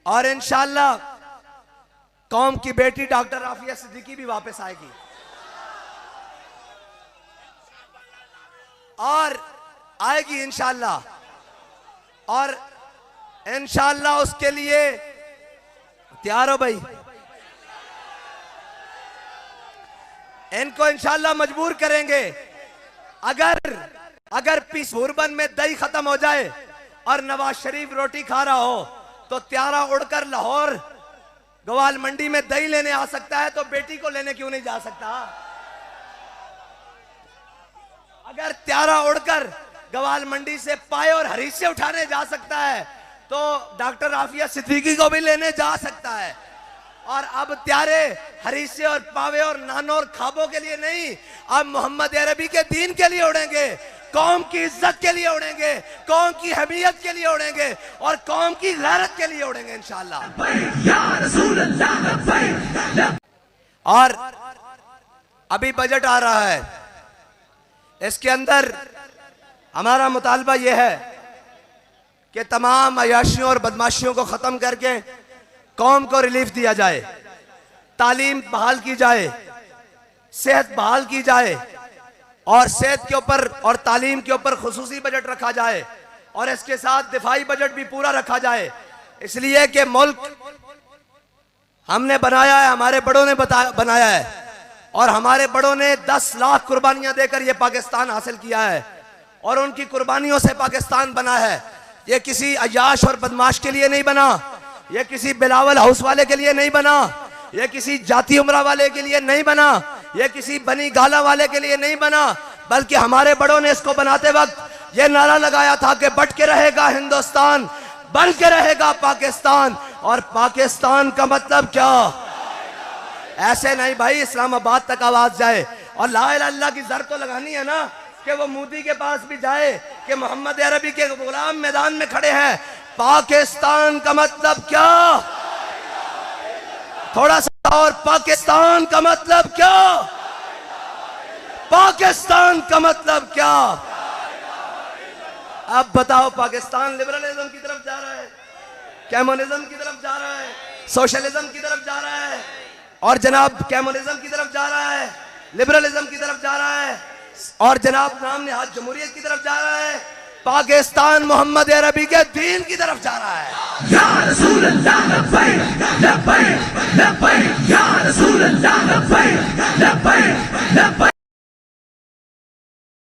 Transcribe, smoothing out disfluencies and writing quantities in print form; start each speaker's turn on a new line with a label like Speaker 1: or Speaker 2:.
Speaker 1: اور انشاءاللہ قوم کی بیٹی ڈاکٹر رافیہ صدیقی بھی واپس آئے گی اور آئے گی انشاءاللہ، اور انشاءاللہ اس کے لیے تیار ہو بھائی، ان کو انشاءاللہ مجبور کریں گے۔ اگر پیس بھوربن میں دہی ختم ہو جائے اور نواز شریف روٹی کھا رہا ہو تو تیارہ اڑ کر لاہور گوال منڈی میں دہی لینے آ سکتا ہے، تو بیٹی کو لینے کیوں نہیں جا سکتا؟ اگر تیارہ اڑ کر گوال منڈی سے پائے اور ہریسے اٹھانے جا سکتا ہے تو ڈاکٹر رافیہ صدیقی کو بھی لینے جا سکتا ہے۔ اور اب تیارے ہریسے اور پاوے اور نانوں اور کھابوں کے لیے نہیں، اب محمد عربی کے دین کے لیے اڑیں گے، قوم کی عزت کے لیے اڑیں گے، قوم کی حمیت کے لیے اڑیں گے اور قوم کی غیرت کے لیے اڑیں گے انشاءاللہ۔ اور ابھی بجٹ آ رہا ہے، اس کے اندر ہمارا مطالبہ یہ ہے کہ تمام عیاشیوں اور بدماشیوں کو ختم کر کے قوم کو ریلیف دیا جائے، تعلیم بحال کی جائے، صحت بحال کی جائے، اور صحت کے اوپر اور تعلیم کے اوپر خصوصی بجٹ رکھا جائے، اور اس کے ساتھ دفاعی بجٹ بھی پورا رکھا جائے، اس لیے کہ ملک ہم نے بنایا ہے، ہمارے بڑوں نے بنایا ہے، اور ہمارے بڑوں نے 10 لاکھ قربانیاں دے کر یہ پاکستان حاصل کیا ہے، اور ان کی قربانیوں سے پاکستان بنا ہے۔ یہ کسی عیاش اور بدماش کے لیے نہیں بنا، یہ کسی بلاول ہاؤس والے کے لیے نہیں بنا، یہ کسی جاتی عمرہ والے کے لیے نہیں بنا، یہ کسی بنی گالا والے کے لیے نہیں بنا، بلکہ ہمارے بڑوں نے اس کو بناتے وقت یہ نعرہ لگایا تھا کہ بٹ کے رہے گا ہندوستان، بن کے رہے گا پاکستان۔ اور پاکستان کا مطلب کیا؟ ایسے نہیں بھائی، اسلام آباد تک آواز جائے، اور لا الہ الا اللہ کی زر تو لگانی ہے نا، کہ وہ مودی کے پاس بھی جائے کہ محمد عربی کے غلام میدان میں کھڑے ہیں۔ پاکستان کا مطلب کیا؟ تھوڑا سا اور، پاکستان کا مطلب کیا؟ پاکستان کا مطلب کیا؟ اب بتاؤ، پاکستان لبرلزم کی طرف جا رہا ہے، کیمونزم کی طرف جا رہا ہے، سوشلزم کی طرف جا رہا ہے، اور جناب کیمونزم کی طرف جا رہا ہے، لبرلزم کی طرف جا رہا ہے، اور جناب نام نہاد جمہوریت کی طرف جا رہا ہے۔ پاکستان محمد عربی کے دین کی طرف جا رہا ہے۔ یا رسول اللہ لبیک لبیک لبیک، یا رسول اللہ لبیک لبیک لبیک۔